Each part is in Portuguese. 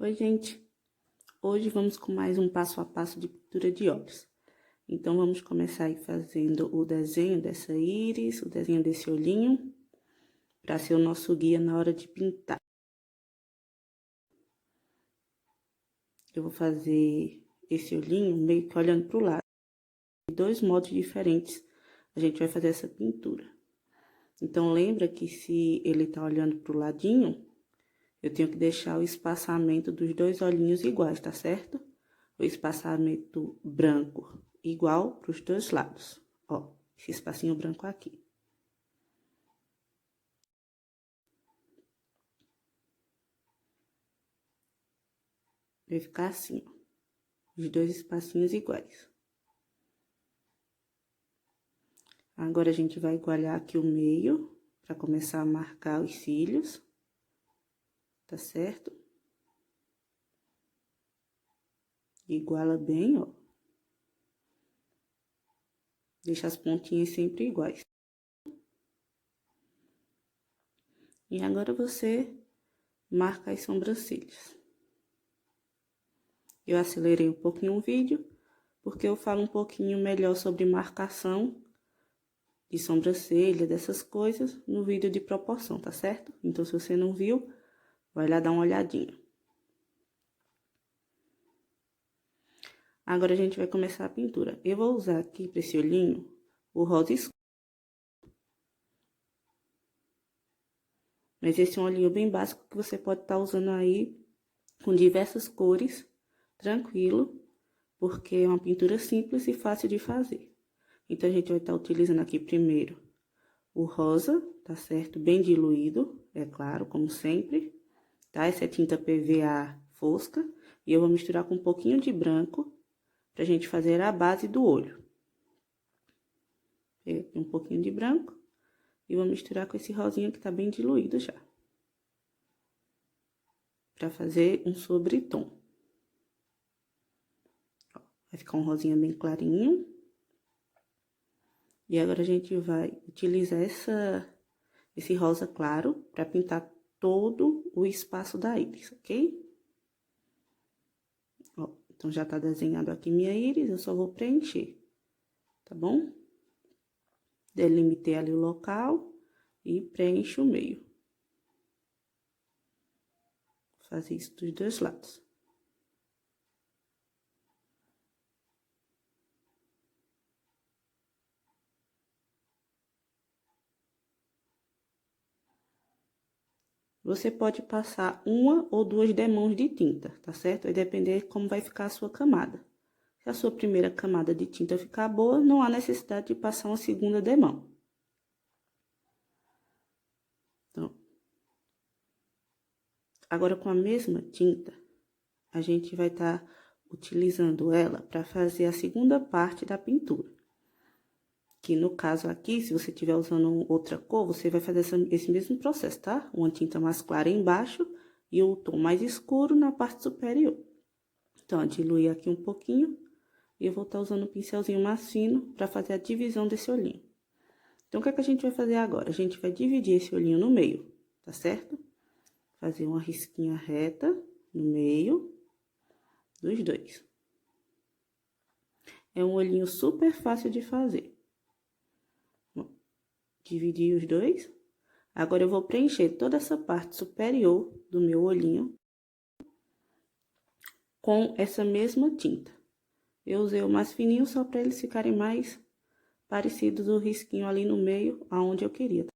Oi, gente! Hoje vamos com mais um passo a passo de pintura de olhos. Então, vamos começar aí fazendo o desenho dessa íris, o desenho desse olhinho, para ser o nosso guia na hora de pintar. Eu vou fazer esse olhinho meio que olhando para o lado. De dois modos diferentes, a gente vai fazer essa pintura. Então, lembra que se ele tá olhando para o ladinho, eu tenho que deixar o espaçamento dos dois olhinhos iguais, tá certo? O espaçamento branco igual para os dois lados. Ó, esse espacinho branco aqui. Vai ficar assim, ó. Os dois espacinhos iguais. Agora, a gente vai igualar aqui o meio, para começar a marcar os cílios. Tá certo? Iguala bem, ó. Deixa as pontinhas sempre iguais. E agora, você marca as sobrancelhas. Eu acelerei um pouquinho o vídeo, porque eu falo um pouquinho melhor sobre marcação de sobrancelha, dessas coisas, no vídeo de proporção, tá certo? Então, se você não viu, vai lá dar uma olhadinha. Agora, a gente vai começar a pintura. Eu vou usar aqui, para esse olhinho, o rosa escuro. Mas esse é um olhinho bem básico que você pode estar usando aí com diversas cores, tranquilo, porque é uma pintura simples e fácil de fazer. Então, a gente vai estar utilizando aqui primeiro o rosa, tá certo? Bem diluído, é claro, como sempre, tá? Essa é tinta PVA fosca, e eu vou misturar com um pouquinho de branco, pra gente fazer a base do olho. Pega aqui um pouquinho de branco, e vou misturar com esse rosinha que tá bem diluído já. Pra fazer um sobretom. Ó, vai ficar um rosinha bem clarinho. E agora, a gente vai utilizar esse rosa claro pra pintar todo o espaço da íris, ok? Ó, então, já tá desenhado aqui minha íris, eu só vou preencher, tá bom? Delimitei ali o local e preencho o meio. Vou fazer isso dos dois lados. Você pode passar uma ou duas demãos de tinta, tá certo? Vai depender de como vai ficar a sua camada. Se a sua primeira camada de tinta ficar boa, não há necessidade de passar uma segunda demão. Então, agora, com a mesma tinta, a gente vai estar utilizando ela para fazer a segunda parte da pintura. Que no caso aqui, se você estiver usando outra cor, você vai fazer esse mesmo processo, tá? Uma tinta mais clara embaixo e o tom mais escuro na parte superior. Então, ó, diluir aqui um pouquinho e eu vou estar usando um pincelzinho mais fino para fazer a divisão desse olhinho. Então, o que é que a gente vai fazer agora? A gente vai dividir esse olhinho no meio, tá certo? Fazer uma risquinha reta no meio dos dois. É um olhinho super fácil de fazer. Dividir os dois. Agora, eu vou preencher toda essa parte superior do meu olhinho com essa mesma tinta. Eu usei o mais fininho só para eles ficarem mais parecidos o risquinho ali no meio, aonde eu queria.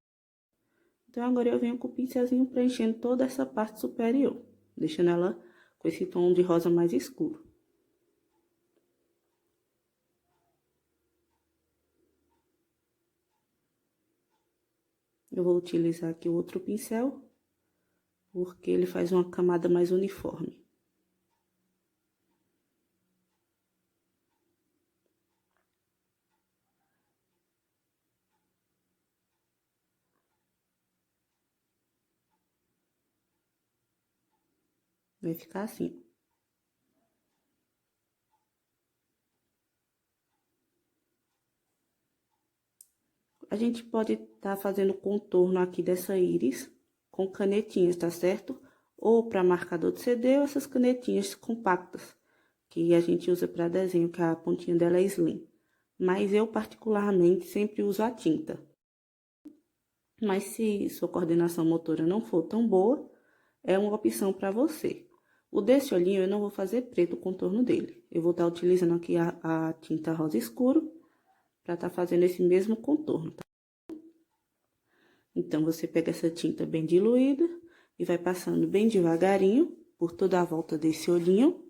Então, agora eu venho com o pincelzinho preenchendo toda essa parte superior, deixando ela com esse tom de rosa mais escuro. Eu vou utilizar aqui o outro pincel, porque ele faz uma camada mais uniforme. Vai ficar assim. A gente pode estar fazendo contorno aqui dessa íris com canetinhas, tá certo? ou para marcador de CD, ou essas canetinhas compactas, que a gente usa para desenho, que a pontinha dela é slim. Mas eu, particularmente, sempre uso a tinta. Mas se sua coordenação motora não for tão boa, é uma opção para você. O desse olhinho eu não vou fazer preto o contorno dele. Eu vou estar utilizando aqui a tinta rosa escuro para estar fazendo esse mesmo contorno, tá? Então, você pega essa tinta bem diluída e vai passando bem devagarinho por toda a volta desse olhinho,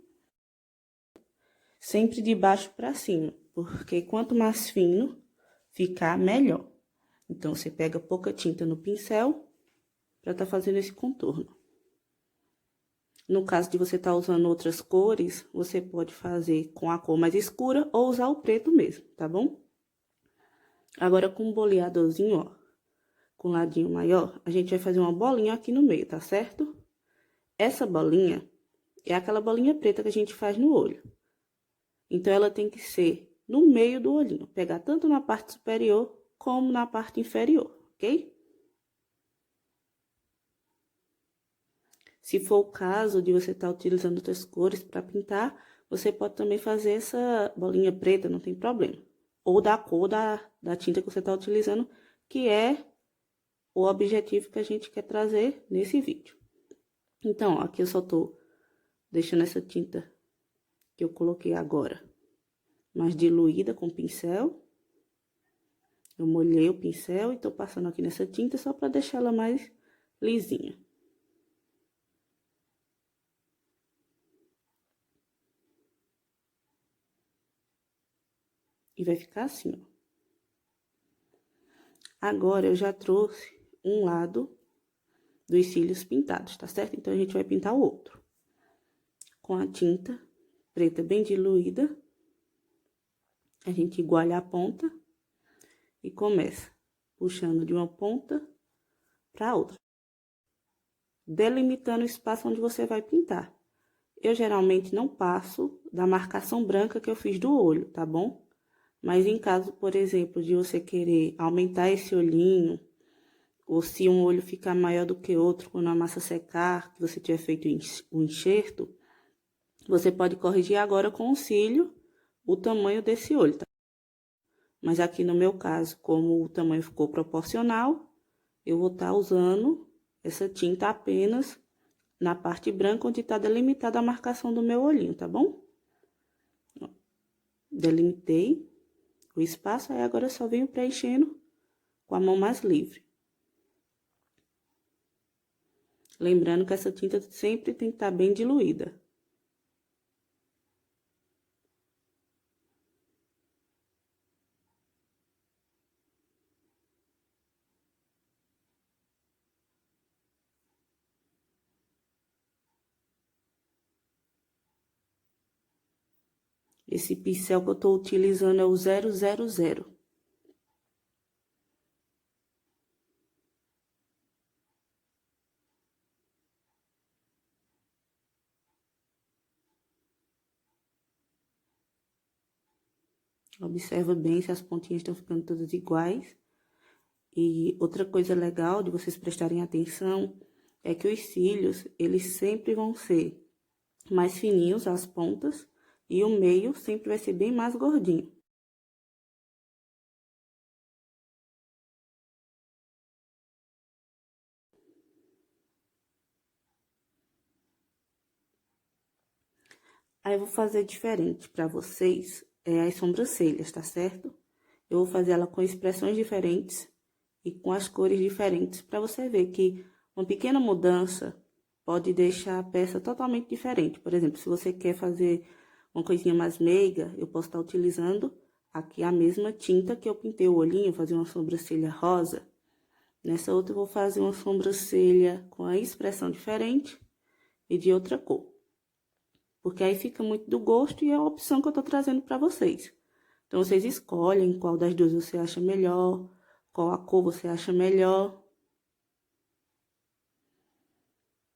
sempre de baixo para cima, porque quanto mais fino ficar, melhor. Então, você pega pouca tinta no pincel para estar fazendo esse contorno. No caso de você estar usando outras cores, você pode fazer com a cor mais escura ou usar o preto mesmo, tá bom? Agora, com um boleadorzinho, ó, com um ladinho maior, a gente vai fazer uma bolinha aqui no meio, tá certo? Essa bolinha é aquela bolinha preta que a gente faz no olho. Então, ela tem que ser no meio do olhinho, pegar tanto na parte superior como na parte inferior, ok? Se for o caso de você estar utilizando outras cores para pintar, você pode também fazer essa bolinha preta, não tem problema. Ou da cor da tinta que você está utilizando, que é o objetivo que a gente quer trazer nesse vídeo. Então, ó, aqui eu só tô deixando essa tinta que eu coloquei agora mais diluída com o pincel. Eu molhei o pincel e tô passando aqui nessa tinta só para deixar ela mais lisinha. E vai ficar assim, ó. Agora, eu já trouxe um lado dos cílios pintados, tá certo? Então, a gente vai pintar o outro. Com a tinta preta bem diluída, a gente iguala a ponta e começa puxando de uma ponta para outra, delimitando o espaço onde você vai pintar. Eu geralmente não passo da marcação branca que eu fiz do olho, tá bom? Mas em caso, por exemplo, de você querer aumentar esse olhinho, ou se um olho ficar maior do que outro quando a massa secar, que você tiver feito o enxerto, você pode corrigir agora com o cílio o tamanho desse olho, tá? Mas aqui no meu caso, como o tamanho ficou proporcional, eu vou estar usando essa tinta apenas na parte branca, onde está delimitada a marcação do meu olhinho, tá bom? Delimitei o espaço, aí agora eu só venho preenchendo com a mão mais livre. Lembrando que essa tinta sempre tem que estar bem diluída. Esse pincel que eu tô utilizando é o 000. Observa bem se as pontinhas estão ficando todas iguais. E outra coisa legal de vocês prestarem atenção é que os cílios, eles sempre vão ser mais fininhos, as pontas, e o meio sempre vai ser bem mais gordinho. Aí, eu vou fazer diferente para vocês, as sobrancelhas, tá certo? Eu vou fazer ela com expressões diferentes e com as cores diferentes, para você ver que uma pequena mudança pode deixar a peça totalmente diferente. Por exemplo, se você quer fazer uma coisinha mais meiga, eu posso estar utilizando aqui a mesma tinta que eu pintei o olhinho, fazer uma sobrancelha rosa. Nessa outra, eu vou fazer uma sobrancelha com a expressão diferente e de outra cor. Porque aí fica muito do gosto e é a opção que eu tô trazendo para vocês. Então, vocês escolhem qual das duas você acha melhor, qual a cor você acha melhor.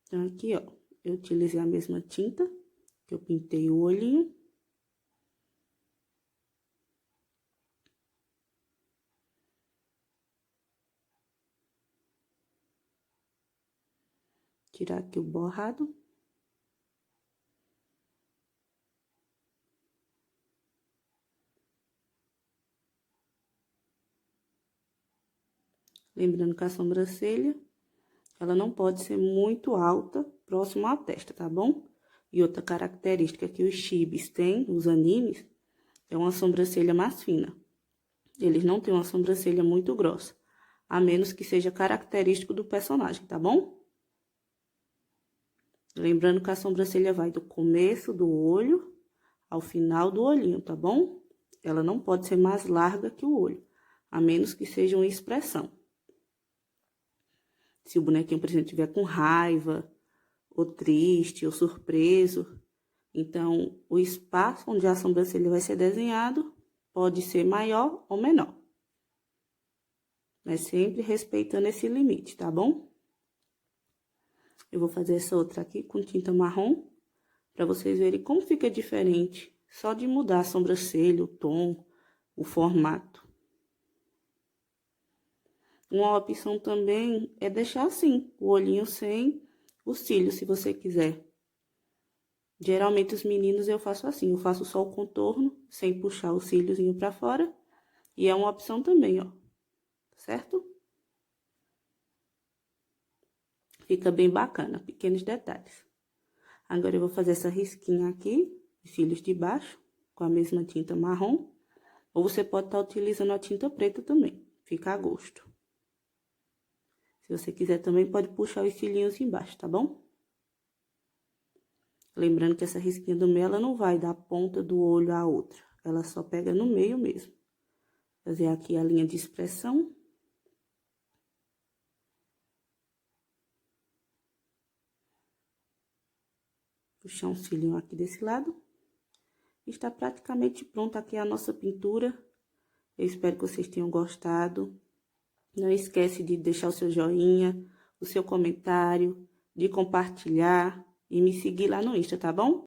Então, aqui, ó, eu utilizei a mesma tinta que eu pintei o olhinho. Tirar aqui o borrado. Lembrando que a sobrancelha, ela não pode ser muito alta, próximo à testa, tá bom? E outra característica que os chibis têm, os animes, é uma sobrancelha mais fina. Eles não têm uma sobrancelha muito grossa, a menos que seja característico do personagem, tá bom? Lembrando que a sobrancelha vai do começo do olho ao final do olhinho, tá bom? Ela não pode ser mais larga que o olho, a menos que seja uma expressão. Se o bonequinho, por exemplo, estiver com raiva, ou triste, ou surpreso, então o espaço onde a sobrancelha vai ser desenhado pode ser maior ou menor. Mas sempre respeitando esse limite, tá bom? Eu vou fazer essa outra aqui com tinta marrom, para vocês verem como fica diferente, só de mudar a sobrancelha, o tom, o formato. Uma opção também é deixar assim, o olhinho sem os cílios, se você quiser. Geralmente, os meninos eu faço assim, eu faço só o contorno, sem puxar o cíliozinho pra fora. E é uma opção também, ó, certo? Fica bem bacana, pequenos detalhes. Agora, eu vou fazer essa risquinha aqui, os cílios de baixo, com a mesma tinta marrom. Ou você pode estar utilizando a tinta preta também, fica a gosto. Se você quiser também, pode puxar os cílios embaixo, tá bom? Lembrando que essa risquinha do meio, ela não vai da ponta do olho à outra. Ela só pega no meio mesmo. Fazer aqui a linha de expressão. Puxar um cílio aqui desse lado. Está praticamente pronta aqui a nossa pintura. Eu espero que vocês tenham gostado. Não esquece de deixar o seu joinha, o seu comentário, de compartilhar e me seguir lá no Insta, tá bom?